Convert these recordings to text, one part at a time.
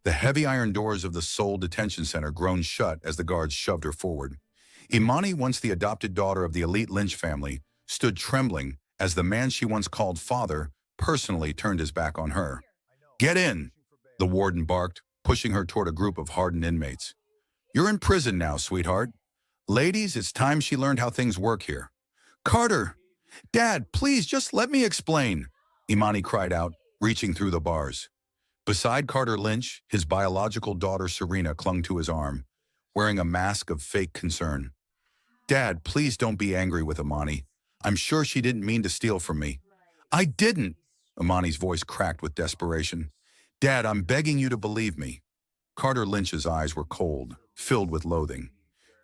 The heavy iron doors of the Seoul detention center groaned shut as the guards shoved her forward. Imani, once the adopted daughter of the elite Lynch family, stood trembling as the man she once called father personally turned his back on her. "Get in," the warden barked, pushing her toward a group of hardened inmates. "You're in prison now, sweetheart. Ladies, it's time she learned how things work here." "Carter! Dad, please just let me explain," Imani cried out, reaching through the bars. Beside Carter Lynch, his biological daughter Serena clung to his arm, wearing a mask of fake concern. "Dad, please don't be angry with Imani. I'm sure she didn't mean to steal from me." "I didn't!" Imani's voice cracked with desperation. "Dad, I'm begging you to believe me." Carter Lynch's eyes were cold, filled with loathing.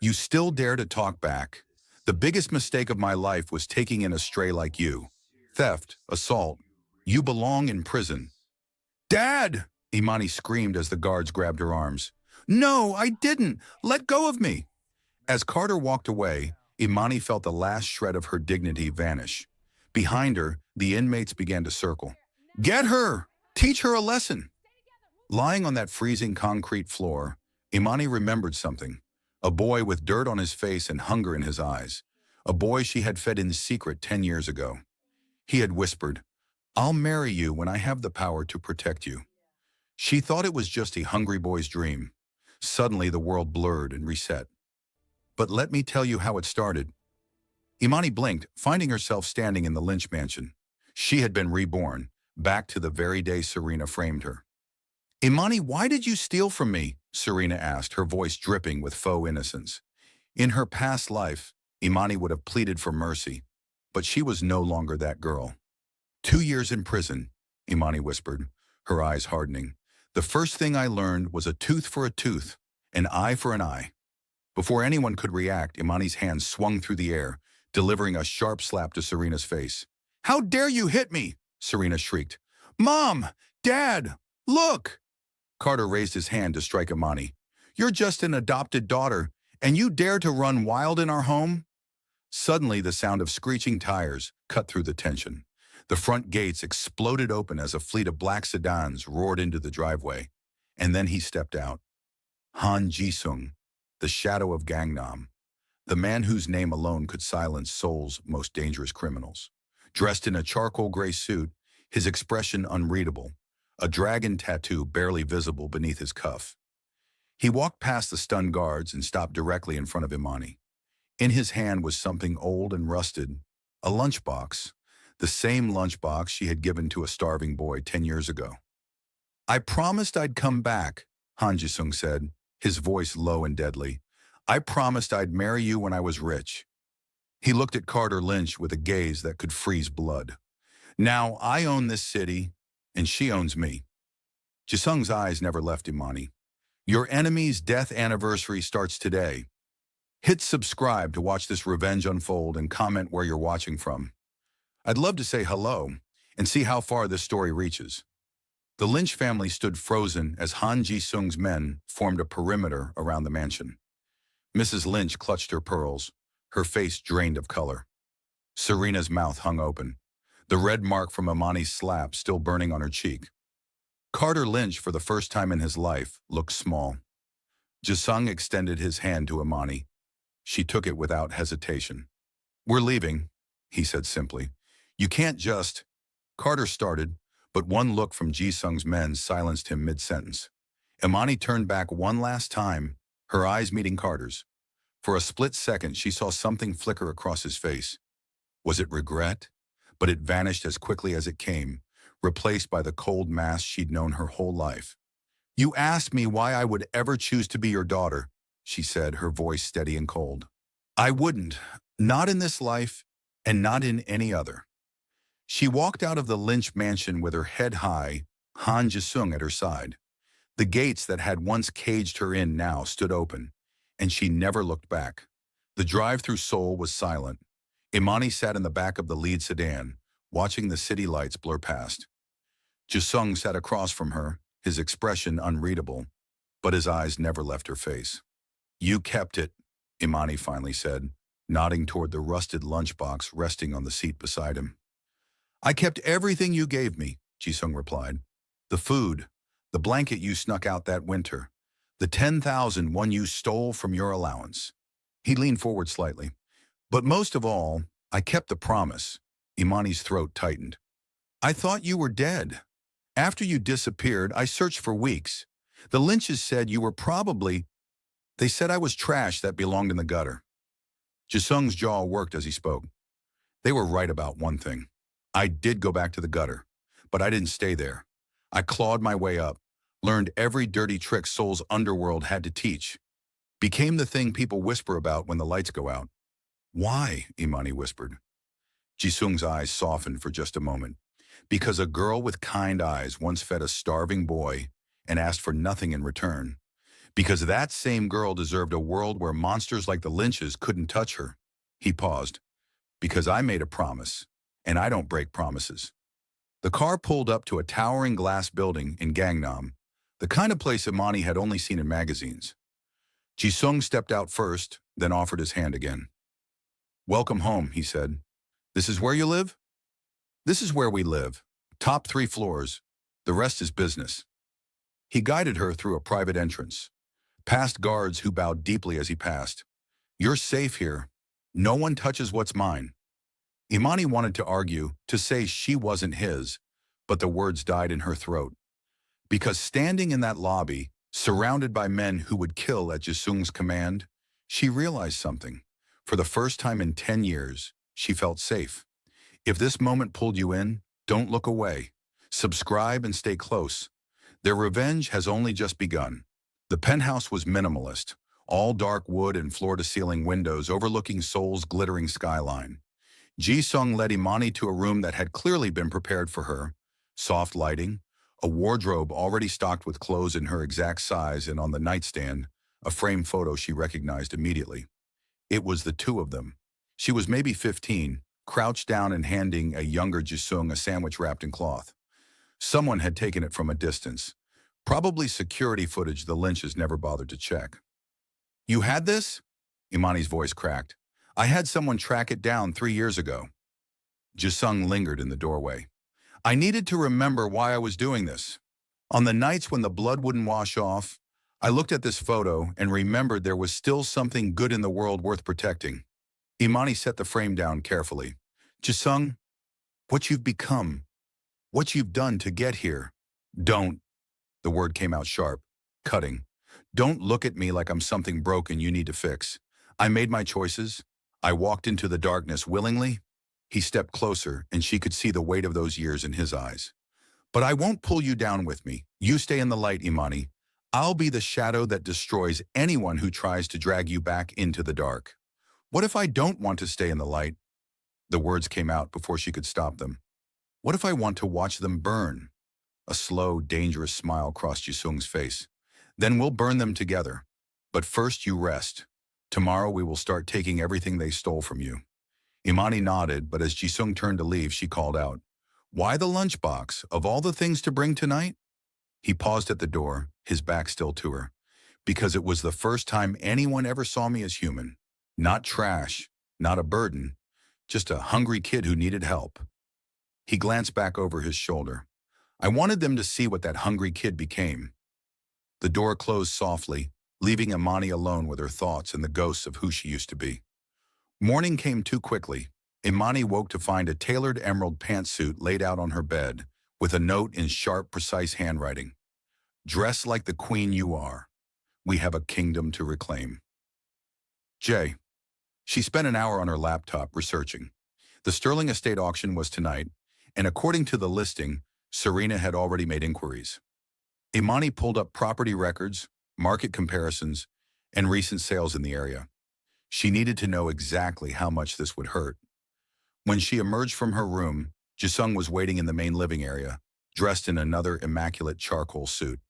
"You still dare to talk back? The biggest mistake of my life was taking in a stray like you. Theft, assault. You belong in prison." "Dad!" Imani screamed as the guards grabbed her arms. "No, I didn't! Let go of me!" As Carter walked away, Imani felt the last shred of her dignity vanish. Behind her, the inmates began to circle. "Get her! Teach her a lesson!" Lying on that freezing concrete floor, Imani remembered something. A boy with dirt on his face and hunger in his eyes. A boy she had fed in secret 10 years ago. He had whispered, "I'll marry you when I have the power to protect you." She thought it was just a hungry boy's dream. Suddenly the world blurred and reset. But let me tell you how it started. Imani blinked, finding herself standing in the Lynch mansion. She had been reborn, back to the very day Serena framed her. "Imani, why did you steal from me?" Serena asked, her voice dripping with faux innocence. In her past life, Imani would have pleaded for mercy, but she was no longer that girl. 2 years in prison," Imani whispered, her eyes hardening. "The first thing I learned was a tooth for a tooth, an eye for an eye." Before anyone could react, Imani's hand swung through the air, delivering a sharp slap to Serena's face. "How dare you hit me?" Serena shrieked. "Mom! Dad! Look!" Carter raised his hand to strike Imani. "You're just an adopted daughter, and you dare to run wild in our home?" Suddenly, the sound of screeching tires cut through the tension. The front gates exploded open as a fleet of black sedans roared into the driveway. And then he stepped out. Han Jisung, the shadow of Gangnam, the man whose name alone could silence Seoul's most dangerous criminals. Dressed in a charcoal gray suit, his expression unreadable, a dragon tattoo barely visible beneath his cuff. He walked past the stunned guards and stopped directly in front of Imani. In his hand was something old and rusted, a lunchbox, the same lunchbox she had given to a starving boy 10 years ago. "I promised I'd come back," Han Jisung said, his voice low and deadly. "I promised I'd marry you when I was rich." He looked at Carter Lynch with a gaze that could freeze blood. "Now I own this city, and she owns me." Jisung's eyes never left Imani. "Your enemy's death anniversary starts today. Hit subscribe to watch this revenge unfold and comment where you're watching from. I'd love to say hello and see how far this story reaches." The Lynch family stood frozen as Han Ji-sung's men formed a perimeter around the mansion. Mrs. Lynch clutched her pearls, her face drained of color. Serena's mouth hung open, the red mark from Imani's slap still burning on her cheek. Carter Lynch, for the first time in his life, looked small. Jisung extended his hand to Imani. She took it without hesitation. "We're leaving," he said simply. "You can't just—" Carter started, but one look from Jisung's men silenced him mid-sentence. Imani turned back one last time, her eyes meeting Carter's. For a split second, she saw something flicker across his face. Was it regret? But it vanished as quickly as it came, replaced by the cold mask she'd known her whole life. "You asked me why I would ever choose to be your daughter," she said, her voice steady and cold. "I wouldn't, not in this life, and not in any other." She walked out of the Lynch mansion with her head high, Han Jisung at her side. The gates that had once caged her in now stood open, and she never looked back. The drive through Seoul was silent. Imani sat in the back of the lead sedan, watching the city lights blur past. Jisung sat across from her, his expression unreadable, but his eyes never left her face. "You kept it," Imani finally said, nodding toward the rusted lunchbox resting on the seat beside him. "I kept everything you gave me," Jisung replied. "The food, The blanket you snuck out that winter. The 10,000 one you stole from your allowance. He leaned forward slightly. But most of all, I kept the promise. Imani's throat tightened. I thought you were dead. After you disappeared, I searched for weeks. The Lynches said you were probably... They said I was trash that belonged in the gutter. Jisung's jaw worked as he spoke. They were right about one thing. I did go back to the gutter, but I didn't stay there. I clawed my way up, learned every dirty trick Seoul's underworld had to teach, became the thing people whisper about when the lights go out. Why? Imani whispered. Jisung's eyes softened for just a moment. Because a girl with kind eyes once fed a starving boy and asked for nothing in return. Because that same girl deserved a world where monsters like the Lynches couldn't touch her. He paused. Because I made a promise, and I don't break promises. The car pulled up to a towering glass building in Gangnam, the kind of place Imani had only seen in magazines. Jisung stepped out first, then offered his hand again. Welcome home, he said. This is where you live? This is where we live. Top 3 floors. The rest is business. He guided her through a private entrance, past guards who bowed deeply as he passed. You're safe here. No one touches what's mine. Imani wanted to argue, to say she wasn't his, but the words died in her throat. Because standing in that lobby, surrounded by men who would kill at Jisung's command, she realized something. For the first time in 10 years, she felt safe. If this moment pulled you in, don't look away. Subscribe and stay close. Their revenge has only just begun. The penthouse was minimalist, all dark wood and floor-to-ceiling windows overlooking Seoul's glittering skyline. Jisung led Imani to a room that had clearly been prepared for her. Soft lighting, a wardrobe already stocked with clothes in her exact size, and on the nightstand, a framed photo she recognized immediately. It was the two of them. She was maybe 15, crouched down and handing a younger Jisung a sandwich wrapped in cloth. Someone had taken it from a distance. Probably security footage the Lynches never bothered to check. You had this? Imani's voice cracked. I had someone track it down 3 years ago. Jisung lingered in the doorway. I needed to remember why I was doing this. On the nights when the blood wouldn't wash off, I looked at this photo and remembered there was still something good in the world worth protecting. Imani set the frame down carefully. Jisung, what you've become, what you've done to get here. Don't. The word came out sharp, cutting. Don't look at me like I'm something broken you need to fix. I made my choices. I walked into the darkness willingly. He stepped closer, and she could see the weight of those years in his eyes. But I won't pull you down with me. You stay in the light, Imani. I'll be the shadow that destroys anyone who tries to drag you back into the dark. What if I don't want to stay in the light? The words came out before she could stop them. What if I want to watch them burn? A slow, dangerous smile crossed Jisung's face. Then we'll burn them together. But first you rest. Tomorrow we will start taking everything they stole from you. Imani nodded, but as Jisung turned to leave, she called out, Why the lunchbox? Of all the things to bring tonight? He paused at the door, his back still to her. Because it was the first time anyone ever saw me as human. Not trash, not a burden, just a hungry kid who needed help. He glanced back over his shoulder. I wanted them to see what that hungry kid became. The door closed softly, leaving Imani alone with her thoughts and the ghosts of who she used to be. Morning came too quickly. Imani woke to find a tailored emerald pantsuit laid out on her bed, with a note in sharp, precise handwriting. Dress like the queen you are. We have a kingdom to reclaim. J. She spent an hour on her laptop researching. The Sterling Estate auction was tonight, and according to the listing, Serena had already made inquiries. Imani pulled up property records, market comparisons, and recent sales in the area. She needed to know exactly how much this would hurt. When she emerged from her room, Jisung was waiting in the main living area, dressed in another immaculate charcoal suit.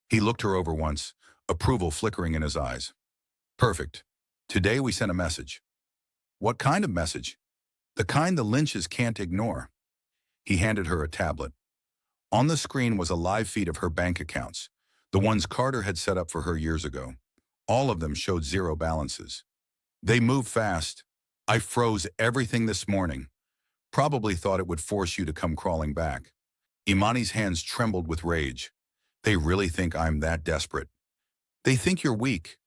He looked her over once, approval flickering in his eyes. Perfect. Today we sent a message. What kind of message? The kind the Lynches can't ignore. He handed her a tablet. On the screen was a live feed of her bank accounts, the ones Carter had set up for her years ago. All of them showed zero balances. They moved fast. I froze everything this morning. Probably thought it would force you to come crawling back. Imani's hands trembled with rage. They really think I'm that desperate. They think you're weak.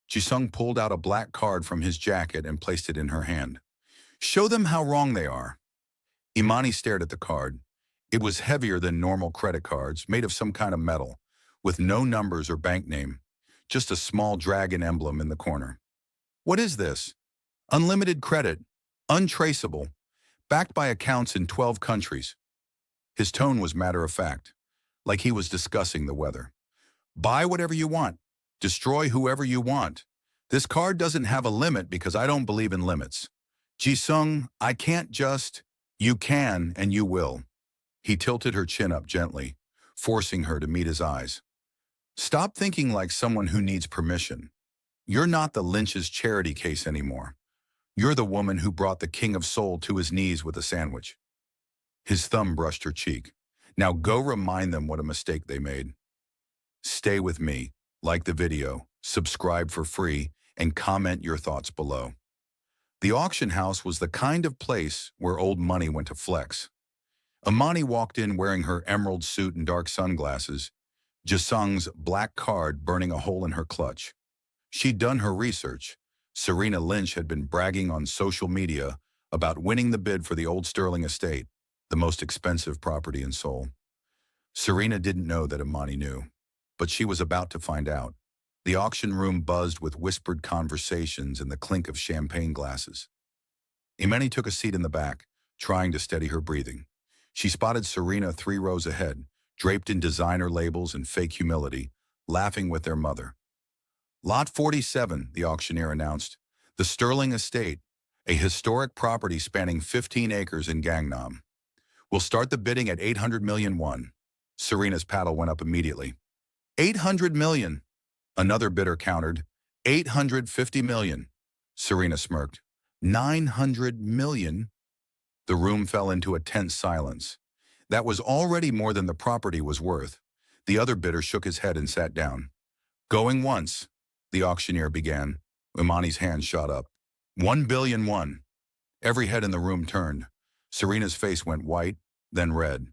Jisung pulled out a black card from his jacket and placed it in her hand. Show them how wrong they are. Imani stared at the card. It was heavier than normal credit cards, made of some kind of metal, with no numbers or bank name, just a small dragon emblem in the corner. What is this? Unlimited credit, untraceable, backed by accounts in 12 countries. His tone was matter-of-fact, like he was discussing the weather. Buy whatever you want. Destroy whoever you want. This card doesn't have a limit because I don't believe in limits. Jisung, I can't just... You can and you will. He tilted her chin up gently, forcing her to meet his eyes. Stop thinking like someone who needs permission. You're not the Lynch's charity case anymore. You're the woman who brought the King of Soul to his knees with a sandwich. His thumb brushed her cheek. Now go remind them what a mistake they made. Stay with me, like the video, subscribe for free, and comment your thoughts below. The auction house was the kind of place where old money went to flex. Imani walked in wearing her emerald suit and dark sunglasses, Jisung's black card burning a hole in her clutch. She'd done her research. Serena Lynch had been bragging on social media about winning the bid for the old Sterling estate, the most expensive property in Seoul. Serena didn't know that Imani knew, but she was about to find out. The auction room buzzed with whispered conversations and the clink of champagne glasses. Imani took a seat in the back, trying to steady her breathing. She spotted Serena 3 rows ahead, draped in designer labels and fake humility, laughing with their mother. Lot 47, the auctioneer announced. The Sterling Estate, a historic property spanning 15 acres in Gangnam. We'll start the bidding at 800 million won. Serena's paddle went up immediately. 800 million. Another bidder countered. 850 million. Serena smirked. 900 million? The room fell into a tense silence. That was already more than the property was worth. The other bidder shook his head and sat down. Going once, the auctioneer began. Imani's hand shot up. 1 billion won. Every head in the room turned. Serena's face went white, then red.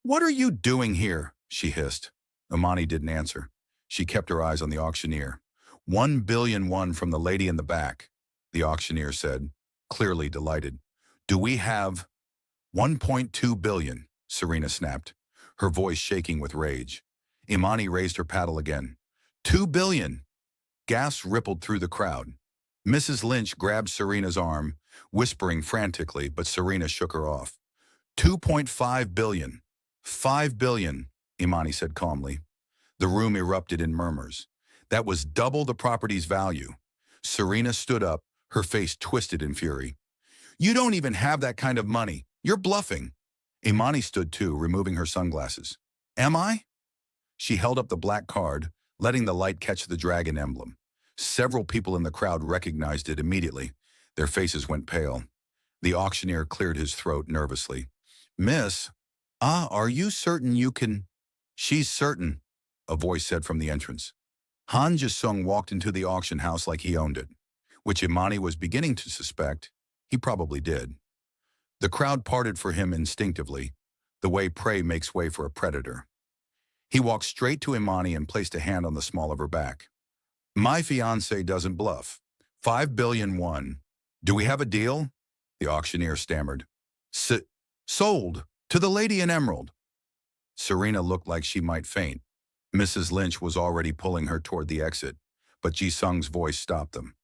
What are you doing here? She hissed. Imani didn't answer. She kept her eyes on the auctioneer. 1 billion won from the lady in the back, the auctioneer said, clearly delighted. Do we have 1.2 billion? Serena snapped, her voice shaking with rage. Imani raised her paddle again. 2 billion. Gasps rippled through the crowd. Mrs. Lynch grabbed Serena's arm, whispering frantically, but Serena shook her off. 2.5 billion. 5 billion, Imani said calmly. The room erupted in murmurs. That was double the property's value. Serena stood up, her face twisted in fury. You don't even have that kind of money. You're bluffing. Imani stood too, removing her sunglasses. Am I? She held up the black card, letting the light catch the dragon emblem. Several people in the crowd recognized it immediately. Their faces went pale. The auctioneer cleared his throat nervously. Miss, are you certain you can... She's certain, a voice said from the entrance. Han Jisung walked into the auction house like he owned it, which Imani was beginning to suspect he probably did. The crowd parted for him instinctively, the way prey makes way for a predator. He walked straight to Imani and placed a hand on the small of her back. My fiancé doesn't bluff. 5 billion won. Do we have a deal? The auctioneer stammered. Sold to the lady in emerald. Serena looked like she might faint. Mrs. Lynch was already pulling her toward the exit, but Jisung's voice stopped them.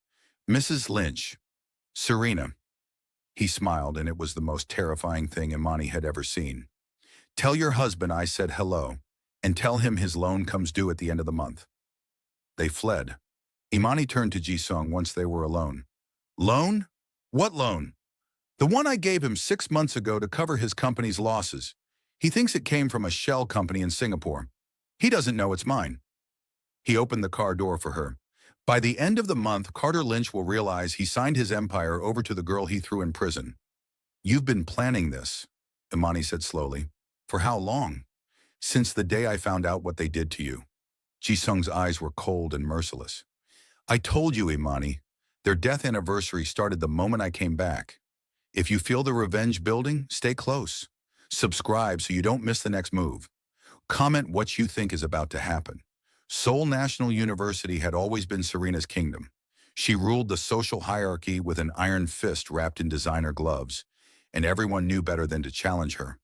Mrs. Lynch. Serena. He smiled, and it was the most terrifying thing Imani had ever seen. Tell your husband I said hello, and tell him his loan comes due at the end of the month. They fled. Imani turned to Jisung once they were alone. Loan? What loan? The one I gave him 6 months ago to cover his company's losses. He thinks it came from a shell company in Singapore. He doesn't know it's mine. He opened the car door for her. By the end of the month, Carter Lynch will realize he signed his empire over to the girl he threw in prison. You've been planning this, Imani said slowly. For how long? Since the day I found out what they did to you. Jisung's eyes were cold and merciless. I told you, Imani. Their death anniversary started the moment I came back. If you feel the revenge building, stay close. Subscribe so you don't miss the next move. Comment what you think is about to happen. Seoul National University had always been Serena's kingdom. She ruled the social hierarchy with an iron fist wrapped in designer gloves, and everyone knew better than to challenge her.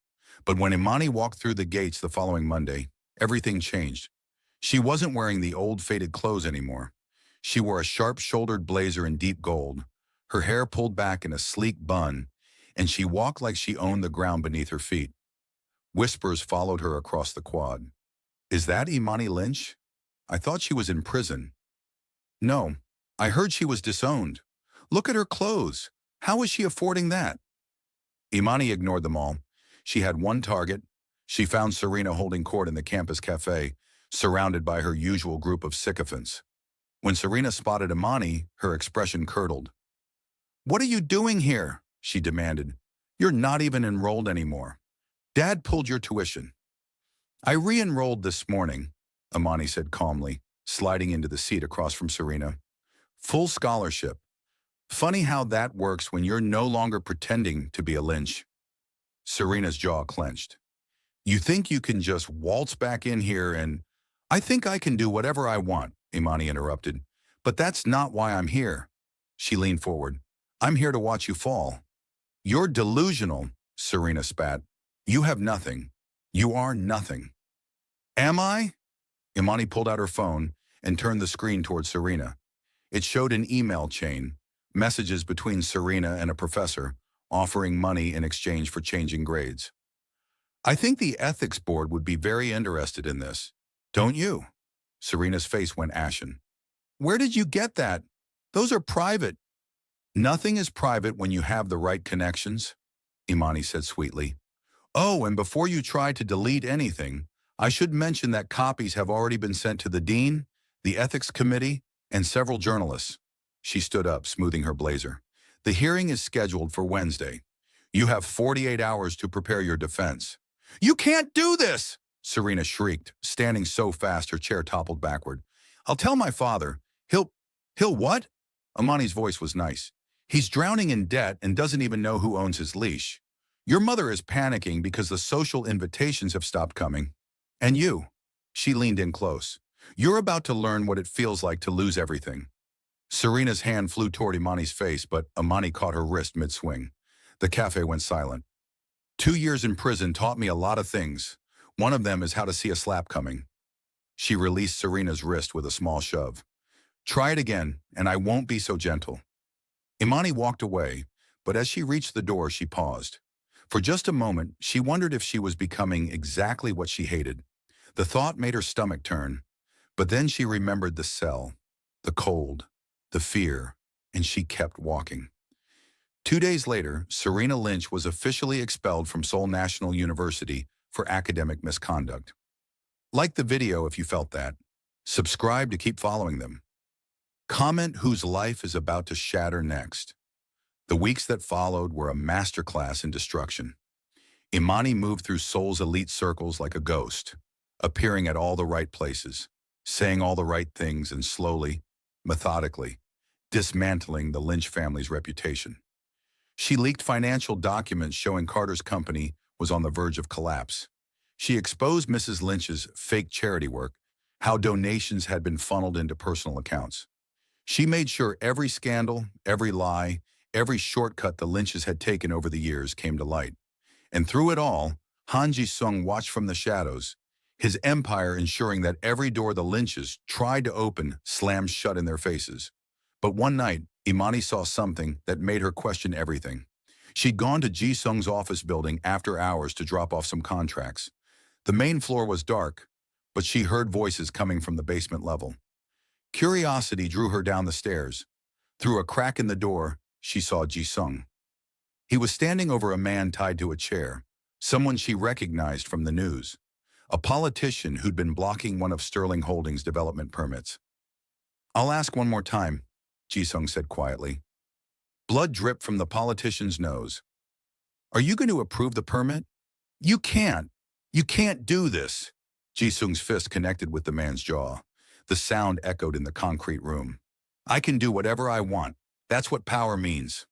But when Imani walked through the gates the following Monday, everything changed. She wasn't wearing the old faded clothes anymore. She wore a sharp-shouldered blazer in deep gold, her hair pulled back in a sleek bun, and she walked like she owned the ground beneath her feet. Whispers followed her across the quad. "Is that Imani Lynch? I thought she was in prison." "No, I heard she was disowned. Look at her clothes. How is she affording that?" Imani ignored them all. She had one target. She found Serena holding court in the campus cafe, surrounded by her usual group of sycophants. When Serena spotted Imani, her expression curdled. "What are you doing here?" she demanded. "You're not even enrolled anymore. Dad pulled your tuition." "I re-enrolled this morning," Imani said calmly, sliding into the seat across from Serena. "Full scholarship. Funny how that works when you're no longer pretending to be a Lynch." Serena's jaw clenched. "You think you can just waltz back in here and—" "I think I can do whatever I want," Imani interrupted. "But that's not why I'm here." She leaned forward. "I'm here to watch you fall." "You're delusional," Serena spat. "You have nothing. You are nothing." "Am I?" Imani pulled out her phone and turned the screen towards Serena. It showed an email chain, messages between Serena and a professor, offering money in exchange for changing grades. "I think the ethics board would be very interested in this. Don't you?" Serena's face went ashen. "Where did you get that? Those are private." "Nothing is private when you have the right connections," Imani said sweetly. "Oh, and before you try to delete anything, I should mention that copies have already been sent to the dean, the ethics committee, and several journalists." She stood up, smoothing her blazer. "The hearing is scheduled for Wednesday. You have 48 hours to prepare your defense." "You can't do this!" Serena shrieked, standing so fast her chair toppled backward. "I'll tell my father. He'll what?" Imani's voice was nice. "He's drowning in debt and doesn't even know who owns his leash. Your mother is panicking because the social invitations have stopped coming. And you," she leaned in close, "you're about to learn what it feels like to lose everything." Serena's hand flew toward Imani's face, but Imani caught her wrist mid-swing. The cafe went silent. 2 years in prison taught me a lot of things. One of them is how to see a slap coming." She released Serena's wrist with a small shove. "Try it again, and I won't be so gentle." Imani walked away, but as she reached the door, she paused. For just a moment, she wondered if she was becoming exactly what she hated. The thought made her stomach turn, but then she remembered the cell, the cold, the fear, and she kept walking. 2 days later, Serena Lynch was officially expelled from Seoul National University for academic misconduct. Like the video if you felt that. Subscribe to keep following them. Comment whose life is about to shatter next. The weeks that followed were a masterclass in destruction. Imani moved through Seoul's elite circles like a ghost, appearing at all the right places, saying all the right things and slowly, methodically, dismantling the Lynch family's reputation. She leaked financial documents showing Carter's company was on the verge of collapse. She exposed Mrs. Lynch's fake charity work, how donations had been funneled into personal accounts. She made sure every scandal, every lie, every shortcut the Lynches had taken over the years came to light. And through it all, Jisung watched from the shadows, his empire ensuring that every door the Lynches tried to open slammed shut in their faces. But one night, Imani saw something that made her question everything. She'd gone to Jisung's office building after hours to drop off some contracts. The main floor was dark, but she heard voices coming from the basement level. Curiosity drew her down the stairs. Through a crack in the door, she saw Jisung. He was standing over a man tied to a chair, someone she recognized from the news, a politician who'd been blocking one of Sterling Holdings' development permits. "I'll ask one more time," Jisung said quietly. Blood dripped from the politician's nose. "Are you going to approve the permit?" "You can't. You can't do this." Jisung's fist connected with the man's jaw. The sound echoed in the concrete room. "I can do whatever I want. That's what power means."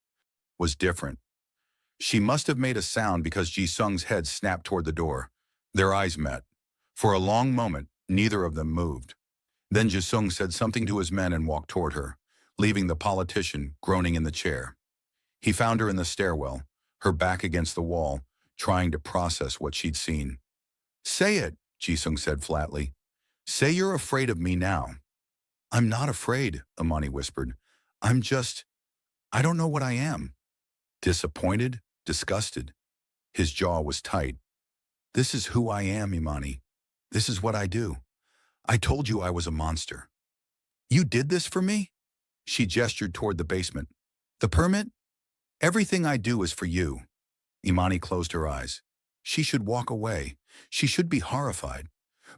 Was different. She must have made a sound because Jisung's head snapped toward the door. Their eyes met. For a long moment, neither of them moved. Then Jisung said something to his men and walked toward her, leaving the politician groaning in the chair. He found her in the stairwell, her back against the wall, trying to process what she'd seen. "Say it," Jisung said flatly. "Say you're afraid of me now." "I'm not afraid," Imani whispered. I don't know what I am." Disappointed, disgusted. His jaw was tight. "This is who I am, Imani. This is what I do. I told you I was a monster." "You did this for me?" She gestured toward the basement. "The permit? Everything I do is for you." Imani closed her eyes. She should walk away. She should be horrified.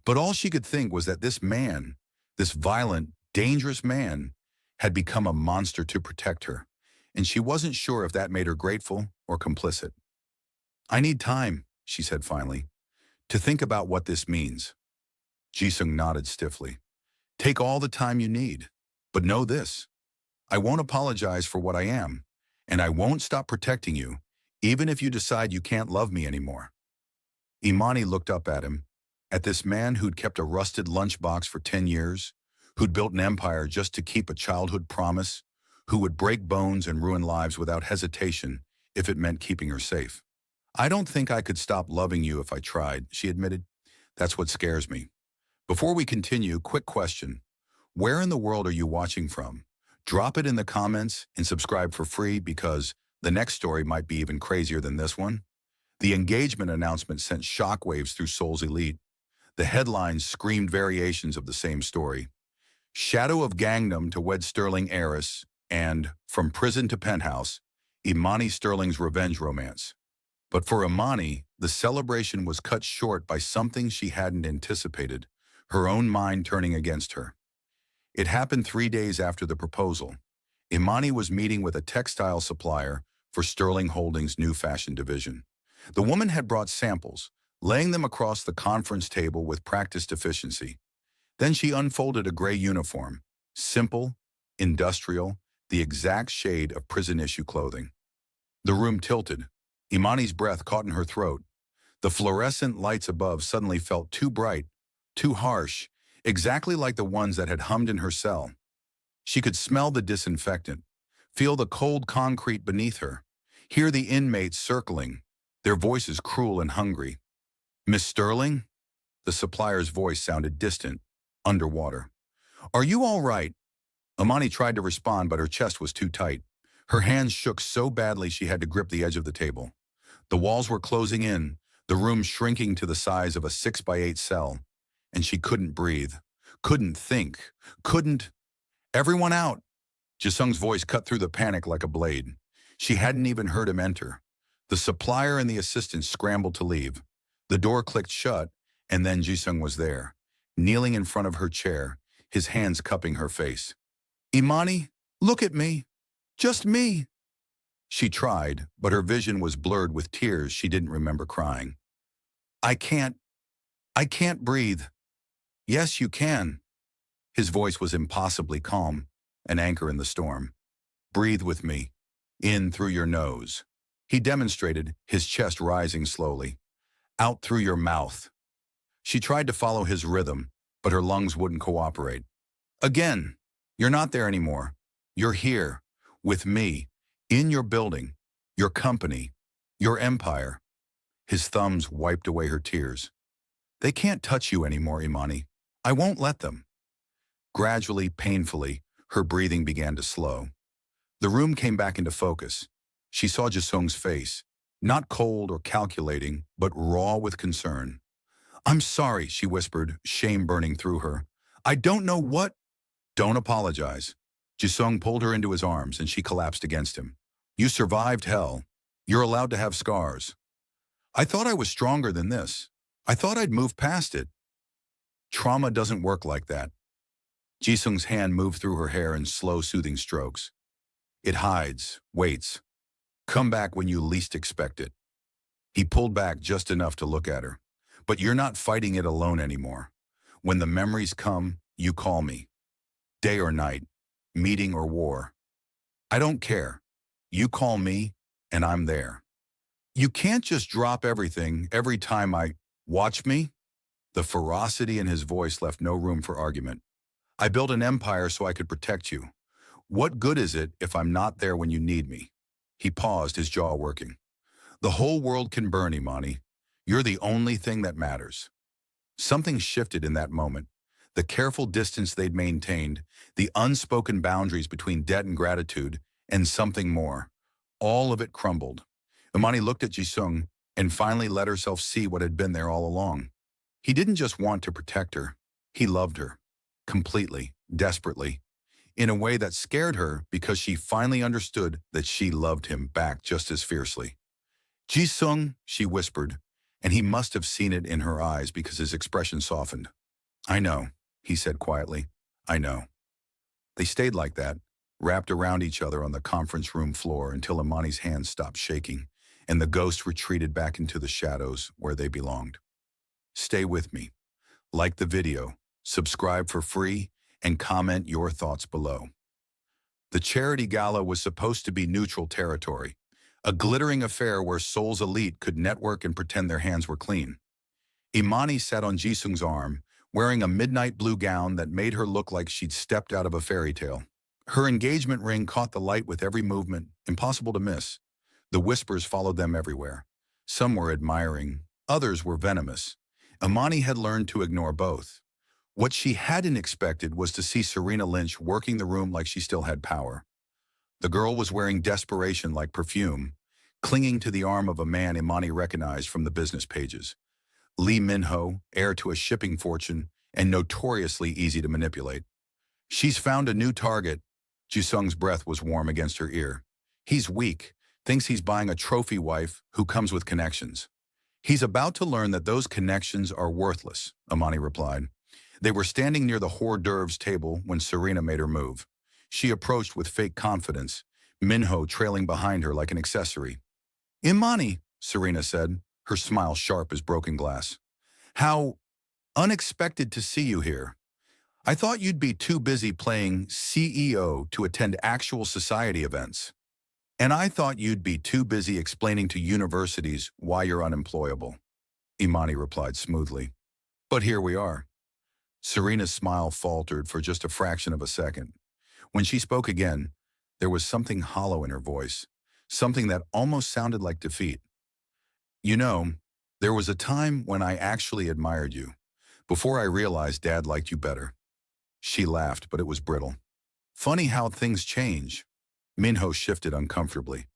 But all she could think was that this man, this violent, dangerous man, had become a monster to protect her, and she wasn't sure if that made her grateful or complicit. "I need time," she said finally, "to think about what this means." Jisung nodded stiffly. "Take all the time you need, but know this. I won't apologize for what I am, and I won't stop protecting you, even if you decide you can't love me anymore." Imani looked up at him, at this man who'd kept a rusted lunchbox for 10 years, who'd built an empire just to keep a childhood promise, who would break bones and ruin lives without hesitation if it meant keeping her safe. "I don't think I could stop loving you if I tried," she admitted. "That's what scares me." Before we continue, quick question. Where in the world are you watching from? Drop it in the comments and subscribe for free because the next story might be even crazier than this one. The engagement announcement sent shockwaves through Seoul's elite. The headlines screamed variations of the same story. Shadow of Gangnam to wed Sterling heiress, and From Prison to Penthouse, Imani Sterling's revenge romance. But for Imani, the celebration was cut short by something she hadn't anticipated, her own mind turning against her. It happened 3 days after the proposal. Imani was meeting with a textile supplier for Sterling Holdings' new fashion division. The woman had brought samples, laying them across the conference table with practiced efficiency. Then she unfolded a gray uniform, simple, industrial, the exact shade of prison-issue clothing. The room tilted. Imani's breath caught in her throat. The fluorescent lights above suddenly felt too bright, too harsh, exactly like the ones that had hummed in her cell. She could smell the disinfectant, feel the cold concrete beneath her, hear the inmates circling, their voices cruel and hungry. "Miss Sterling?" The supplier's voice sounded distant, underwater. "Are you all right?" Imani tried to respond, but her chest was too tight. Her hands shook so badly she had to grip the edge of the table. The walls were closing in, the room shrinking to the size of a 6x8 cell, and she couldn't breathe, couldn't think, couldn't... "Everyone out!" Jisung's voice cut through the panic like a blade. She hadn't even heard him enter. The supplier and the assistant scrambled to leave. The door clicked shut, and then Jisung was there, kneeling in front of her chair, his hands cupping her face. "Imani, look at me. Just me." She tried, but her vision was blurred with tears she didn't remember crying. I can't breathe." "Yes, you can." His voice was impossibly calm, an anchor in the storm. "Breathe with me. In through your nose." He demonstrated, his chest rising slowly. "Out through your mouth." She tried to follow his rhythm, but her lungs wouldn't cooperate. "Again, you're not there anymore. You're here, with me, in your building, your company, your empire." His thumbs wiped away her tears. "They can't touch you anymore, Imani. I won't let them." Gradually, painfully, her breathing began to slow. The room came back into focus. She saw Jisung's face, not cold or calculating, but raw with concern. "I'm sorry," she whispered, shame burning through her. "I don't know what—" "Don't apologize." Jisung pulled her into his arms and she collapsed against him. "You survived hell. You're allowed to have scars." "I thought I was stronger than this. I thought I'd move past it." "Trauma doesn't work like that." Jisung's hand moved through her hair in slow, soothing strokes. "It hides, waits. Come back when you least expect it." He pulled back just enough to look at her. "But you're not fighting it alone anymore. When the memories come, you call me. Day or night, meeting or war. I don't care. You call me, and I'm there. You can't just drop everything every time I watch me." The ferocity in his voice left no room for argument. I built an empire so I could protect you. What good is it if I'm not there when you need me? He paused, his jaw working. The whole world can burn, Imani. You're the only thing that matters. Something shifted in that moment. The careful distance they'd maintained, the unspoken boundaries between debt and gratitude, and something more. All of it crumbled. Imani looked at Jisung and finally let herself see what had been there all along. He didn't just want to protect her. He loved her. Completely, desperately. In a way that scared her because she finally understood that she loved him back just as fiercely. Jisung, she whispered, and he must have seen it in her eyes because his expression softened. I know, he said quietly. I know. They stayed like that, wrapped around each other on the conference room floor until Imani's hands stopped shaking and the ghost retreated back into the shadows where they belonged. Stay with me. Like the video, subscribe for free, and comment your thoughts below. The charity gala was supposed to be neutral territory, a glittering affair where Seoul's elite could network and pretend their hands were clean. Imani sat on Jisung's arm, wearing a midnight blue gown that made her look like she'd stepped out of a fairy tale. Her engagement ring caught the light with every movement, impossible to miss. The whispers followed them everywhere. Some were admiring, others were venomous. Imani had learned to ignore both. What she hadn't expected was to see Serena Lynch working the room like she still had power. The girl was wearing desperation like perfume, clinging to the arm of a man Imani recognized from the business pages. Lee Min-ho, heir to a shipping fortune and notoriously easy to manipulate. She's found a new target. Jisung's breath was warm against her ear. He's weak, thinks he's buying a trophy wife who comes with connections. He's about to learn that those connections are worthless, Imani replied. They were standing near the hors d'oeuvres table when Serena made her move. She approached with fake confidence, Min-ho trailing behind her like an accessory. Imani, Serena said, her smile sharp as broken glass. How unexpected to see you here. I thought you'd be too busy playing CEO to attend actual society events. And I thought you'd be too busy explaining to universities why you're unemployable. Imani replied smoothly. But here we are. Serena's smile faltered for just a fraction of a second. When she spoke again, there was something hollow in her voice, something that almost sounded like defeat. You know, there was a time when I actually admired you, before I realized Dad liked you better. She laughed, but it was brittle. Funny how things change. Min-ho shifted uncomfortably.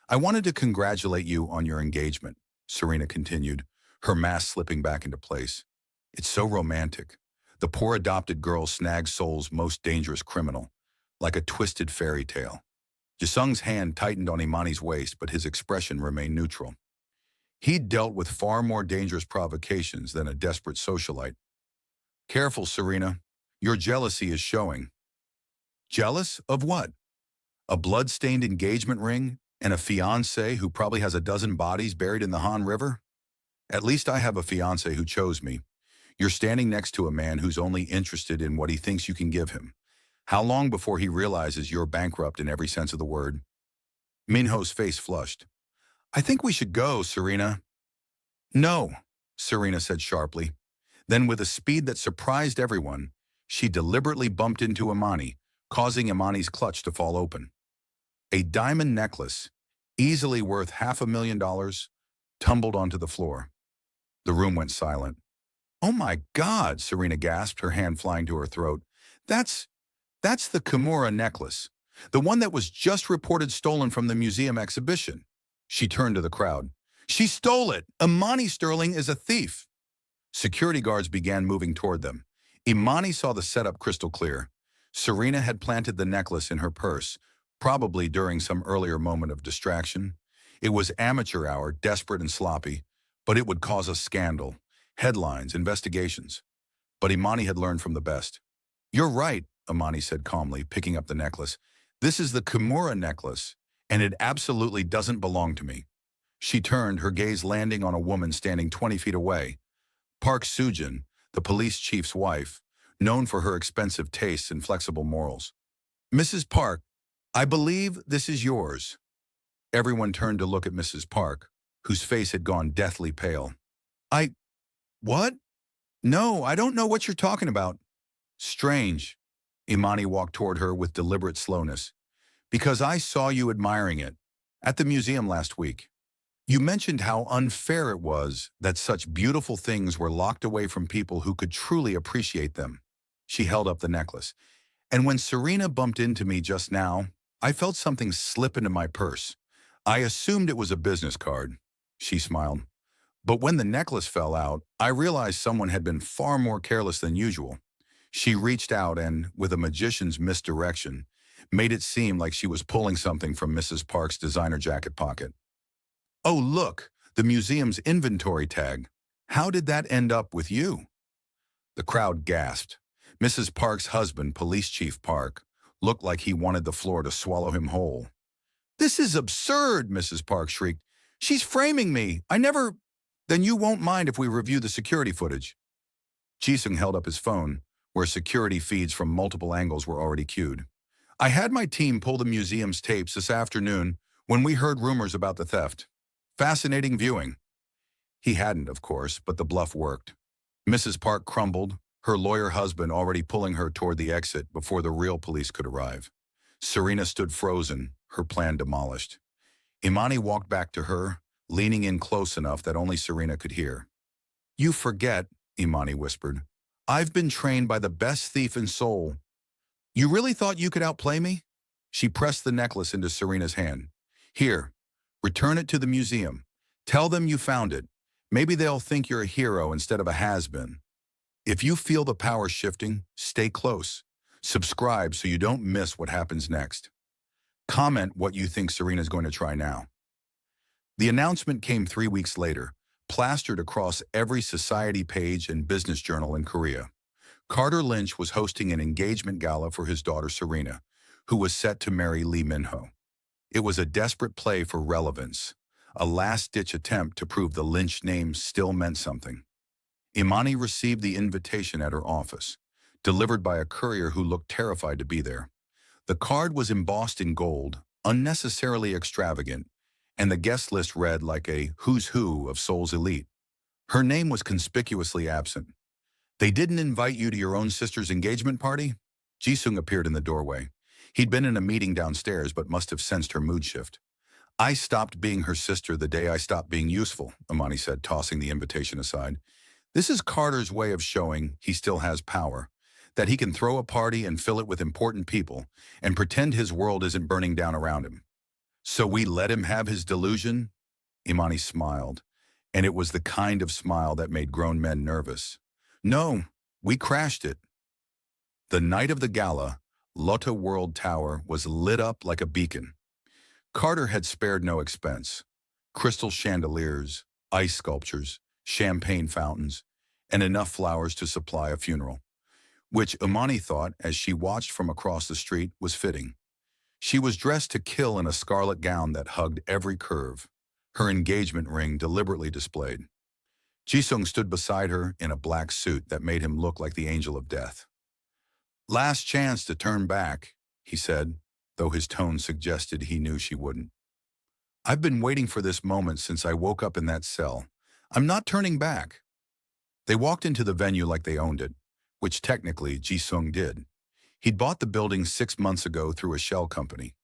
I wanted to congratulate you on your engagement, Serena continued, her mask slipping back into place. It's so romantic. The poor adopted girl snagged Seoul's most dangerous criminal, like a twisted fairy tale. Jisung's hand tightened on Imani's waist, but his expression remained neutral. He'd dealt with far more dangerous provocations than a desperate socialite. Careful, Serena. Your jealousy is showing. Jealous of what? A blood-stained engagement ring and a fiancé who probably has a dozen bodies buried in the Han River? At least I have a fiancé who chose me. You're standing next to a man who's only interested in what he thinks you can give him. How long before he realizes you're bankrupt in every sense of the word? Min-ho's face flushed. I think we should go, Serena. No, Serena said sharply. Then with a speed that surprised everyone, she deliberately bumped into Imani, causing Imani's clutch to fall open. A diamond necklace, easily worth $500,000, tumbled onto the floor. The room went silent. Oh my God, Serena gasped, her hand flying to her throat. That's the Kimura necklace, the one that was just reported stolen from the museum exhibition. She turned to the crowd. She stole it! Imani Sterling is a thief! Security guards began moving toward them. Imani saw the setup crystal clear. Serena had planted the necklace in her purse, probably during some earlier moment of distraction. It was amateur hour, desperate and sloppy, but it would cause a scandal, headlines, investigations. But Imani had learned from the best. You're right, Imani said calmly, picking up the necklace. This is the Kimura necklace, and it absolutely doesn't belong to me. She turned, her gaze landing on a woman standing 20 feet away. Park Soo-jin, the police chief's wife, known for her expensive tastes and flexible morals. Mrs. Park, I believe this is yours. Everyone turned to look at Mrs. Park, whose face had gone deathly pale. What? No, I don't know what you're talking about. Strange. Imani walked toward her with deliberate slowness. Because I saw you admiring it. At the museum last week. You mentioned how unfair it was that such beautiful things were locked away from people who could truly appreciate them. She held up the necklace. And when Serena bumped into me just now, I felt something slip into my purse. I assumed it was a business card. She smiled. But when the necklace fell out, I realized someone had been far more careless than usual. She reached out and, with a magician's misdirection, made it seem like she was pulling something from Mrs. Park's designer jacket pocket. Oh, look, the museum's inventory tag. How did that end up with you? The crowd gasped. Mrs. Park's husband, Police Chief Park, looked like he wanted the floor to swallow him whole. This is absurd, Mrs. Park shrieked. She's framing me. I never... Then you won't mind if we review the security footage. Jisung held up his phone, where security feeds from multiple angles were already queued. I had my team pull the museum's tapes this afternoon when we heard rumors about the theft. Fascinating viewing. He hadn't, of course, but the bluff worked. Mrs. Park crumbled, her lawyer husband already pulling her toward the exit before the real police could arrive. Serena stood frozen, her plan demolished. Imani walked back to her, leaning in close enough that only Serena could hear. You forget, Imani whispered. I've been trained by the best thief in Seoul. You really thought you could outplay me? She pressed the necklace into Serena's hand. Here, return it to the museum. Tell them you found it. Maybe they'll think you're a hero instead of a has-been. If you feel the power shifting, stay close. Subscribe so you don't miss what happens next. Comment what you think Serena's going to try now. The announcement came 3 weeks later, plastered across every society page and business journal in Korea. Carter Lynch was hosting an engagement gala for his daughter Serena, who was set to marry Lee Min-ho. It was a desperate play for relevance, a last-ditch attempt to prove the Lynch name still meant something. Imani received the invitation at her office, delivered by a courier who looked terrified to be there. The card was embossed in gold, unnecessarily extravagant, and the guest list read like a who's who of Seoul's elite. Her name was conspicuously absent. They didn't invite you to your own sister's engagement party? Jisung appeared in the doorway. He'd been in a meeting downstairs but must have sensed her mood shift. I stopped being her sister the day I stopped being useful, Imani said, tossing the invitation aside. This is Carter's way of showing he still has power, that he can throw a party and fill it with important people and pretend his world isn't burning down around him. So we let him have his delusion? Imani smiled, and it was the kind of smile that made grown men nervous. No, we crashed it. The night of the gala, Lotte World Tower was lit up like a beacon. Carter had spared no expense. Crystal chandeliers, ice sculptures, champagne fountains, and enough flowers to supply a funeral, which Imani thought, as she watched from across the street, was fitting. She was dressed to kill in a scarlet gown that hugged every curve, her engagement ring deliberately displayed. Jisung stood beside her in a black suit that made him look like the angel of death. Last chance to turn back, he said, though his tone suggested he knew she wouldn't. I've been waiting for this moment since I woke up in that cell. I'm not turning back. They walked into the venue like they owned it, which technically Jisung did. He'd bought the building 6 months ago through a shell company.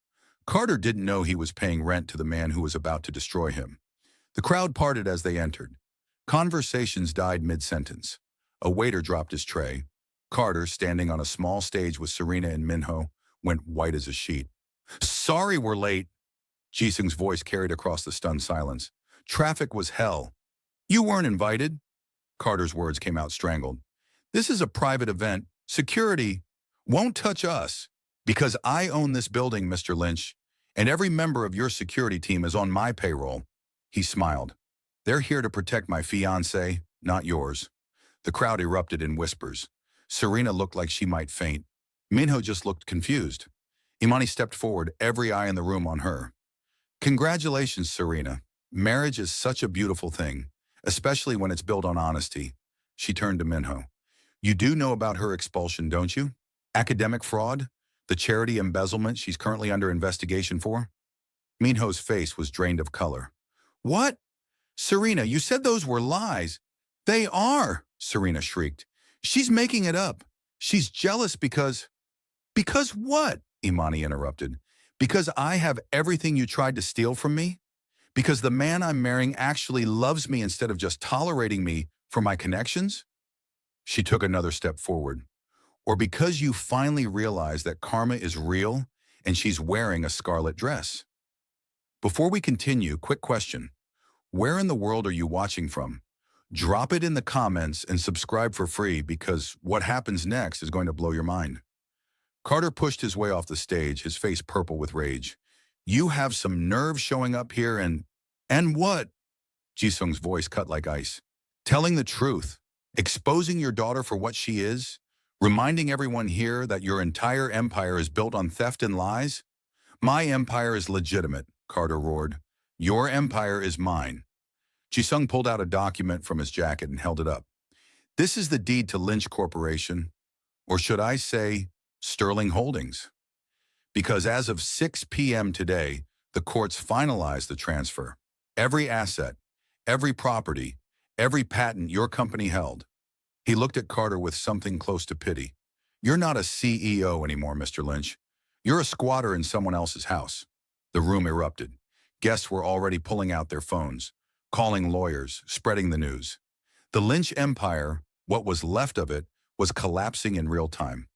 Carter didn't know he was paying rent to the man who was about to destroy him. The crowd parted as they entered. Conversations died mid-sentence. A waiter dropped his tray. Carter, standing on a small stage with Serena and Min-ho, went white as a sheet. Sorry we're late. Jisung's voice carried across the stunned silence. Traffic was hell. You weren't invited. Carter's words came out strangled. This is a private event. Security won't touch us. Because I own this building, Mr. Lynch, and every member of your security team is on my payroll. He smiled. They're here to protect my fiancé, not yours. The crowd erupted in whispers. Serena looked like she might faint. Min-ho just looked confused. Imani stepped forward, every eye in the room on her. Congratulations, Serena. Marriage is such a beautiful thing, especially when it's built on honesty. She turned to Min-ho. You do know about her expulsion, don't you? Academic fraud? The charity embezzlement she's currently under investigation for? Min-ho's face was drained of color. What? Serena, you said those were lies. They are, Serena shrieked. She's making it up. She's jealous because... Because what? Imani interrupted. Because I have everything you tried to steal from me? Because the man I'm marrying actually loves me instead of just tolerating me for my connections? She took another step forward. Or because you finally realized that karma is real and she's wearing a scarlet dress? Before we continue, quick question. Where in the world are you watching from? Drop it in the comments and subscribe for free because what happens next is going to blow your mind. Carter pushed his way off the stage, his face purple with rage. You have some nerve showing up here and... And what? Jisung's voice cut like ice. Telling the truth. Exposing your daughter for what she is. Reminding everyone here that your entire empire is built on theft and lies. My empire is legitimate, Carter roared. Your empire is mine. Jisung pulled out a document from his jacket and held it up. This is the deed to Lynch Corporation, or should I say, Sterling Holdings. Because as of 6 p.m. today, the courts finalized the transfer. Every asset, every property, every patent your company held. He looked at Carter with something close to pity. You're not a CEO anymore, Mr. Lynch. You're a squatter in someone else's house. The room erupted. Guests were already pulling out their phones, calling lawyers, spreading the news. The Lynch empire, what was left of it, was collapsing in real time.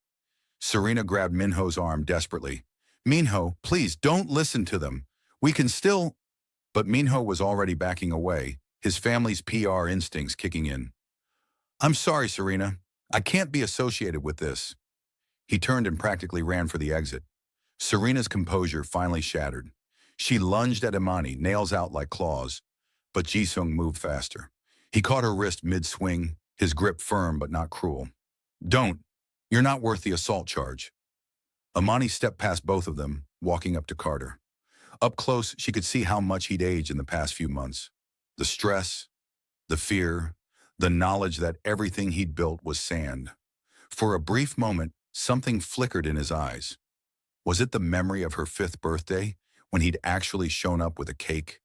Serena grabbed Minho's arm desperately. Minho, please don't listen to them. We can still... But Minho was already backing away, his family's PR instincts kicking in. I'm sorry, Serena. I can't be associated with this. He turned and practically ran for the exit. Serena's composure finally shattered. She lunged at Imani, nails out like claws, but Jisung moved faster. He caught her wrist mid-swing, his grip firm but not cruel. Don't. You're not worth the assault charge. Imani stepped past both of them, walking up to Carter. Up close, she could see how much he'd aged in the past few months. The stress, the fear, the knowledge that everything he'd built was sand. For a brief moment, something flickered in his eyes. Was it the memory of her 5th birthday, when he'd actually shown up with a cake?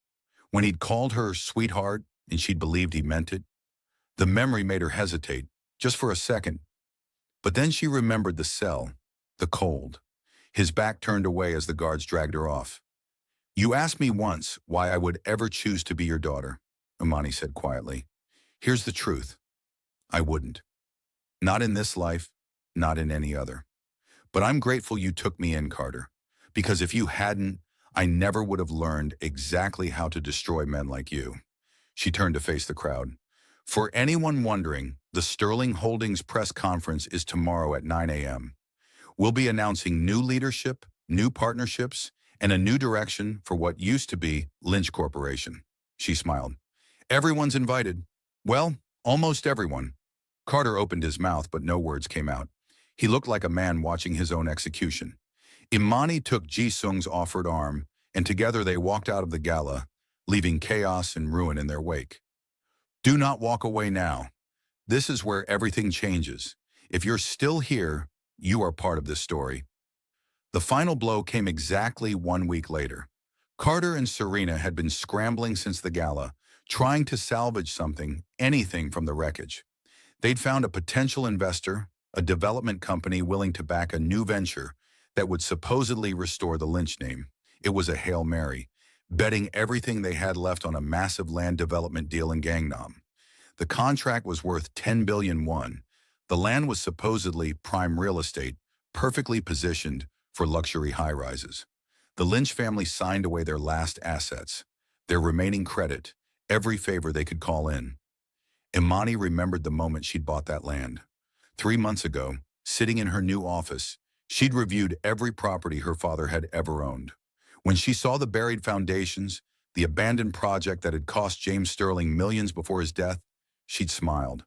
When he'd called her sweetheart and she'd believed he meant it? The memory made her hesitate, just for a second. But then she remembered the cell, the cold. His back turned away as the guards dragged her off. You asked me once why I would ever choose to be your daughter, Imani said quietly. Here's the truth. I wouldn't. Not in this life, not in any other. But I'm grateful you took me in, Carter, because if you hadn't, I never would have learned exactly how to destroy men like you. She turned to face the crowd. For anyone wondering, the Sterling Holdings press conference is tomorrow at 9 a.m. We'll be announcing new leadership, new partnerships, and a new direction for what used to be Lynch Corporation. She smiled. Everyone's invited. Well, almost everyone. Carter opened his mouth, but no words came out. He looked like a man watching his own execution. Imani took Jisung's offered arm, and together they walked out of the gala, leaving chaos and ruin in their wake. Do not walk away now. This is where everything changes. If you're still here, you are part of this story. The final blow came exactly 1 week later. Carter and Serena had been scrambling since the gala, trying to salvage something, anything from the wreckage. They'd found a potential investor, a development company willing to back a new venture that would supposedly restore the Lynch name. It was a Hail Mary, betting everything they had left on a massive land development deal in Gangnam. The contract was worth 10 billion won. The land was supposedly prime real estate, perfectly positioned for luxury high-rises. The Lynch family signed away their last assets, their remaining credit, every favor they could call in. Imani remembered the moment she'd bought that land. 3 months ago, sitting in her new office, she'd reviewed every property her father had ever owned. When she saw the buried foundations, the abandoned project that had cost James Sterling millions before his death, she'd smiled.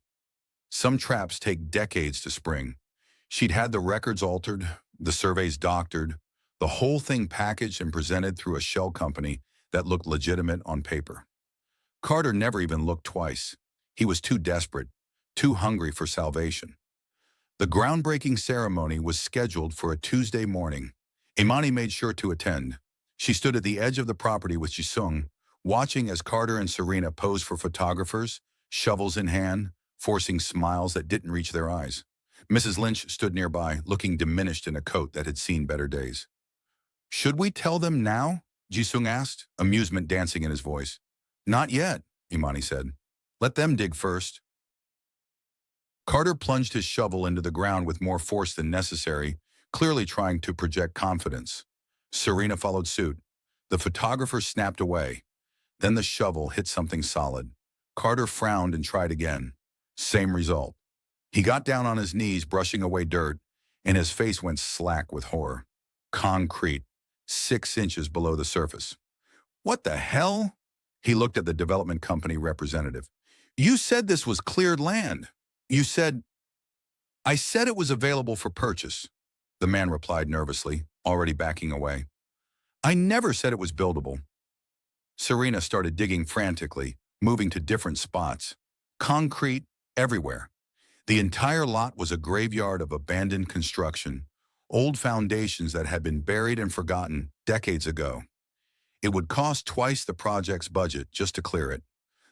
Some traps take decades to spring. She'd had the records altered, the surveys doctored, the whole thing packaged and presented through a shell company that looked legitimate on paper. Carter never even looked twice. He was too desperate, too hungry for salvation. The groundbreaking ceremony was scheduled for a Tuesday morning. Imani made sure to attend. She stood at the edge of the property with Jisung, watching as Carter and Serena posed for photographers, shovels in hand, forcing smiles that didn't reach their eyes. Mrs. Lynch stood nearby, looking diminished in a coat that had seen better days. "Should we tell them now?" Jisung asked, amusement dancing in his voice. "Not yet," Imani said. "Let them dig first." Carter plunged his shovel into the ground with more force than necessary, clearly trying to project confidence. Serena followed suit. The photographer snapped away. Then the shovel hit something solid. Carter frowned and tried again. Same result. He got down on his knees, brushing away dirt, and his face went slack with horror. Concrete, 6 inches below the surface. "What the hell?" He looked at the development company representative. "You said this was cleared land. You said—" "I said it was available for purchase," the man replied nervously, already backing away. "I never said it was buildable." Serena started digging frantically, moving to different spots. Concrete everywhere. The entire lot was a graveyard of abandoned construction, old foundations that had been buried and forgotten decades ago. It would cost twice the project's budget just to clear it.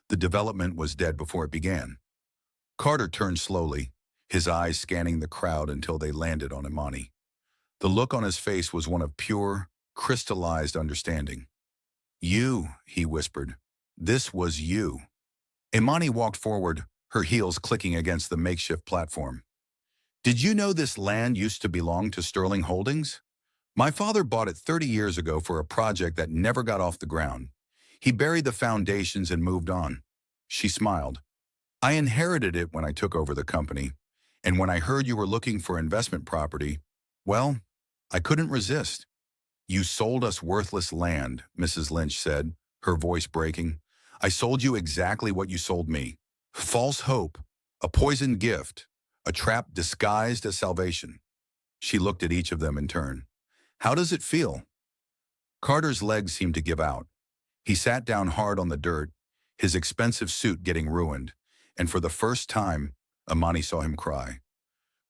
The development was dead before it began. Carter turned slowly, his eyes scanning the crowd until they landed on Imani. The look on his face was one of pure, crystallized understanding. "You," he whispered. "This was you." Imani walked forward, her heels clicking against the makeshift platform. "Did you know this land used to belong to Sterling Holdings? My father bought it 30 years ago for a project that never got off the ground. He buried the foundations and moved on." She smiled. "I inherited it when I took over the company, and when I heard you were looking for investment property, well, I couldn't resist." "You sold us worthless land," Mrs. Lynch said, her voice breaking. "I sold you exactly what you sold me. False hope, a poisoned gift, a trap disguised as salvation." She looked at each of them in turn. "How does it feel?" Carter's legs seemed to give out. He sat down hard on the dirt, his expensive suit getting ruined, and for the first time, Imani saw him cry.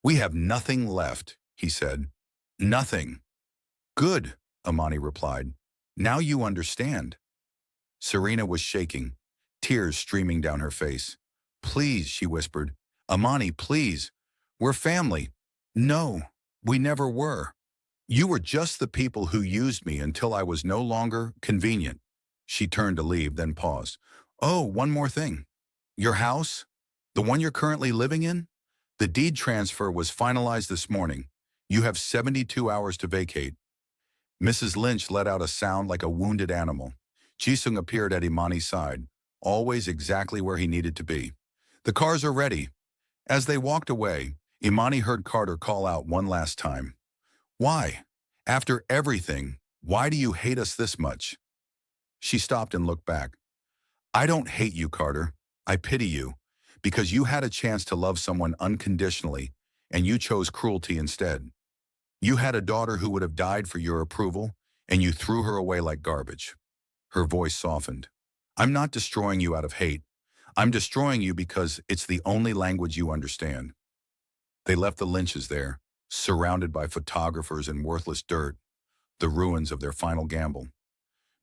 "We have nothing left," he said. "Nothing." "Good," Imani replied. "Now you understand." Serena was shaking, tears streaming down her face. "Please," she whispered. "Imani, please. We're family." "No, we never were. You were just the people who used me until I was no longer convenient." She turned to leave, then paused. "Oh, one more thing. Your house, the one you're currently living in, the deed transfer was finalized this morning. You have 72 hours to vacate." Mrs. Lynch let out a sound like a wounded animal. Jisung appeared at Imani's side, always exactly where he needed to be. "The cars are ready." As they walked away, Imani heard Carter call out one last time. "Why? After everything, why do you hate us this much?" She stopped and looked back. "I don't hate you, Carter. I pity you, because you had a chance to love someone unconditionally, and you chose cruelty instead. You had a daughter who would have died for your approval, and you threw her away like garbage." Her voice softened. "I'm not destroying you out of hate. I'm destroying you because it's the only language you understand." They left the Lynches there, surrounded by photographers and worthless dirt, the ruins of their final gamble.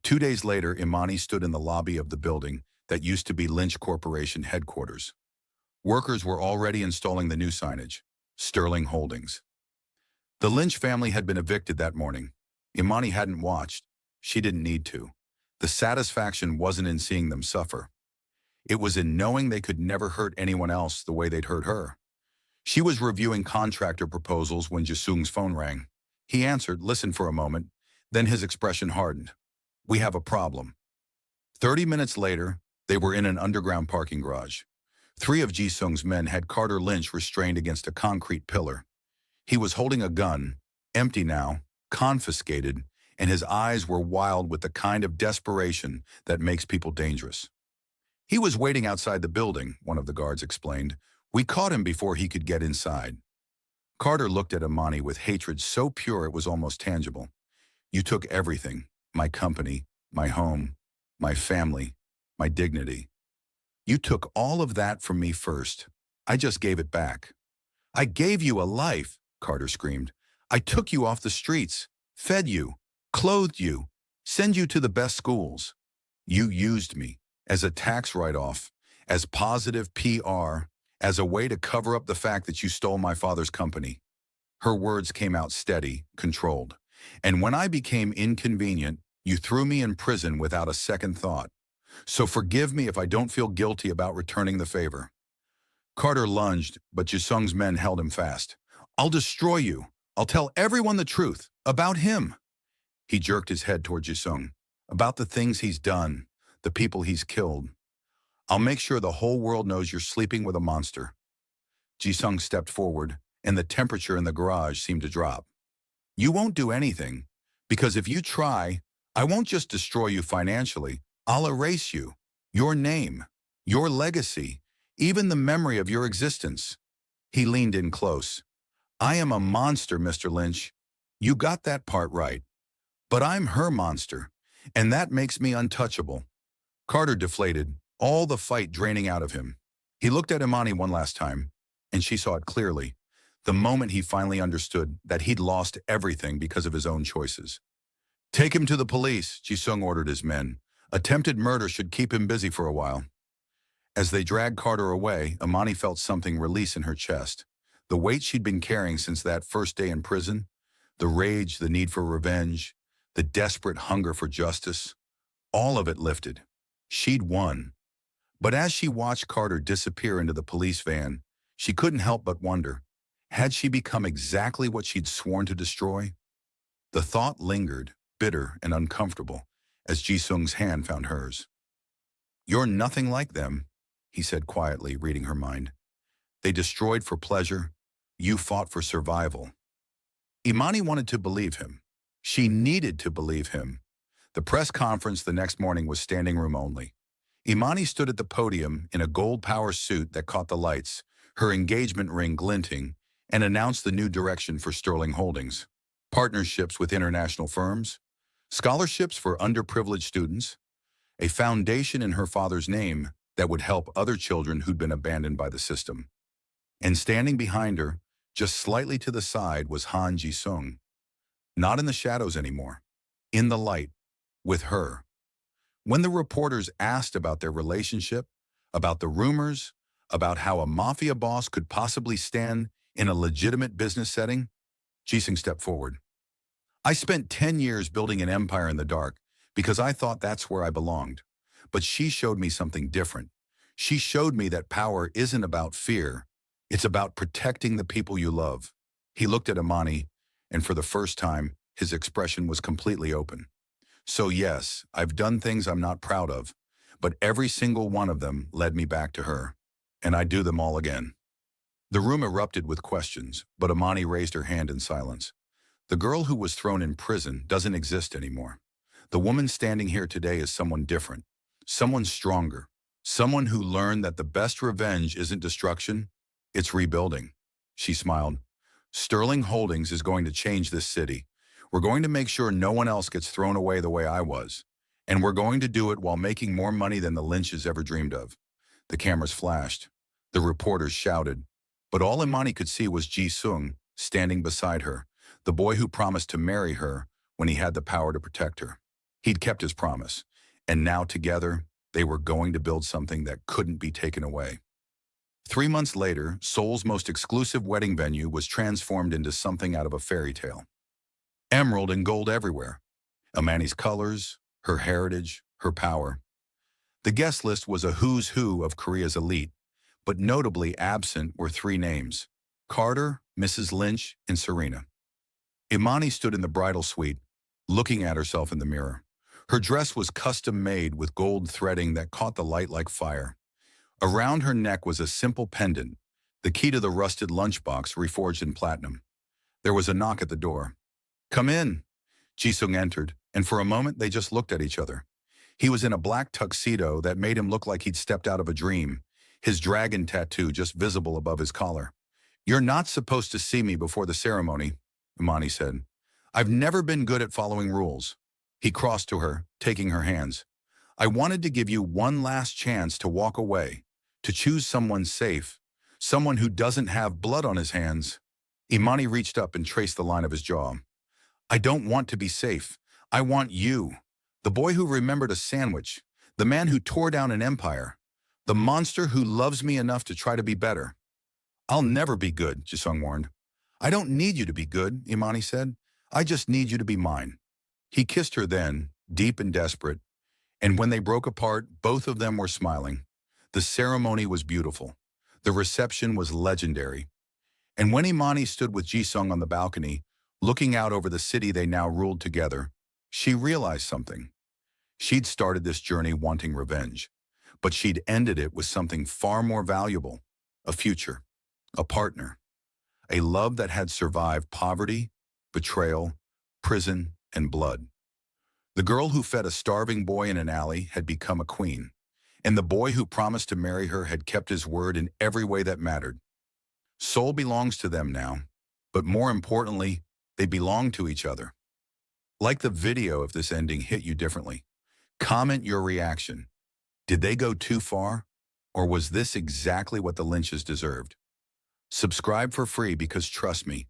2 days later, Imani stood in the lobby of the building that used to be Lynch Corporation headquarters. Workers were already installing the new signage, Sterling Holdings. The Lynch family had been evicted that morning. Imani hadn't watched. She didn't need to. The satisfaction wasn't in seeing them suffer. It was in knowing they could never hurt anyone else the way they'd hurt her. She was reviewing contractor proposals when Jisung's phone rang. He answered, listened for a moment, then his expression hardened. "We have a problem." 30 minutes later, they were in an underground parking garage. 3 of Jisung's men had Carter Lynch restrained against a concrete pillar. He was holding a gun, empty now, confiscated, and his eyes were wild with the kind of desperation that makes people dangerous. "He was waiting outside the building," one of the guards explained. "We caught him before he could get inside." Carter looked at Imani with hatred so pure it was almost tangible. "You took everything, my company, my home, my family, my dignity. You took all of that from me first. I just gave it back." "I gave you a life," Carter screamed. "I took you off the streets, fed you, clothed you, sent you to the best schools. You used me as a tax write-off, as positive PR, as a way to cover up the fact that you stole my father's company. Her words came out steady, controlled. And when I became inconvenient, you threw me in prison without a second thought. So forgive me if I don't feel guilty about returning the favor. Carter lunged, but Jisung's men held him fast. I'll destroy you. I'll tell everyone the truth. About him. He jerked his head toward Jisung. About the things he's done. The people he's killed. I'll make sure the whole world knows you're sleeping with a monster. Jisung stepped forward, and the temperature in the garage seemed to drop. You won't do anything, because if you try, I won't just destroy you financially. I'll erase you, your name, your legacy, even the memory of your existence. He leaned in close. I am a monster, Mr. Lynch. You got that part right. But I'm her monster, and that makes me untouchable. Carter deflated, all the fight draining out of him. He looked at Imani one last time, and she saw it clearly, the moment he finally understood that he'd lost everything because of his own choices. Take him to the police, Jisung ordered his men. Attempted murder should keep him busy for a while. As they dragged Carter away, Imani felt something release in her chest. The weight she'd been carrying since that first day in prison, the rage, the need for revenge, the desperate hunger for justice, all of it lifted. She'd won. But as she watched Carter disappear into the police van, she couldn't help but wonder, had she become exactly what she'd sworn to destroy? The thought lingered, bitter and uncomfortable, as Jisung's hand found hers. You're nothing like them, he said quietly, reading her mind. They destroyed for pleasure. You fought for survival. Imani wanted to believe him. She needed to believe him. The press conference the next morning was standing room only. Imani stood at the podium in a gold power suit that caught the lights, her engagement ring glinting, and announced the new direction for Sterling Holdings. Partnerships with international firms, scholarships for underprivileged students, a foundation in her father's name that would help other children who'd been abandoned by the system. And standing behind her, just slightly to the side, was Han Jisung. Not in the shadows anymore. In the light. With her. When the reporters asked about their relationship, about the rumors, about how a mafia boss could possibly stand in a legitimate business setting, Jisung stepped forward. I spent 10 years building an empire in the dark because I thought that's where I belonged. But she showed me something different. She showed me that power isn't about fear. It's about protecting the people you love. He looked at Imani, and for the first time, his expression was completely open. So yes, I've done things I'm not proud of, but every single one of them led me back to her. And I'd do them all again. The room erupted with questions, but Imani raised her hand in silence. The girl who was thrown in prison doesn't exist anymore. The woman standing here today is someone different, someone stronger, someone who learned that the best revenge isn't destruction, it's rebuilding. She smiled. Sterling Holdings is going to change this city. We're going to make sure no one else gets thrown away the way I was. And we're going to do it while making more money than the Lynches ever dreamed of. The cameras flashed. The reporters shouted. But all Imani could see was Jisung standing beside her, the boy who promised to marry her when he had the power to protect her. He'd kept his promise. And now together, they were going to build something that couldn't be taken away. 3 months later, Seoul's most exclusive wedding venue was transformed into something out of a fairy tale. Emerald and gold everywhere. Imani's colors, her heritage, her power. The guest list was a who's who of Korea's elite, but notably absent were 3 names: Carter, Mrs. Lynch, and Serena. Imani stood in the bridal suite, looking at herself in the mirror. Her dress was custom-made with gold threading that caught the light like fire. Around her neck was a simple pendant, the key to the rusted lunchbox reforged in platinum. There was a knock at the door. Come in. Jisung entered, and for a moment they just looked at each other. He was in a black tuxedo that made him look like he'd stepped out of a dream, his dragon tattoo just visible above his collar. You're not supposed to see me before the ceremony, Imani said. I've never been good at following rules. He crossed to her, taking her hands. I wanted to give you one last chance to walk away, to choose someone safe, someone who doesn't have blood on his hands. Imani reached up and traced the line of his jaw. I don't want to be safe. I want you. The boy who remembered a sandwich. The man who tore down an empire. The monster who loves me enough to try to be better. I'll never be good, Jisung warned. I don't need you to be good, Imani said. I just need you to be mine. He kissed her then, deep and desperate, and when they broke apart, both of them were smiling. The ceremony was beautiful. The reception was legendary. And when Imani stood with Jisung on the balcony, looking out over the city they now ruled together, she realized something. She'd started this journey wanting revenge, but she'd ended it with something far more valuable, a future, a partner, a love that had survived poverty, betrayal, prison, and blood. The girl who fed a starving boy in an alley had become a queen, and the boy who promised to marry her had kept his word in every way that mattered. Seoul belongs to them now, but more importantly, they belong to each other. Like the video if this ending hit you differently. Comment your reaction. Did they go too far? Or was this exactly what the Lynches deserved? Subscribe for free because trust me,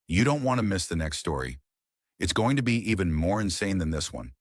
you don't want to miss the next story. It's going to be even more insane than this one.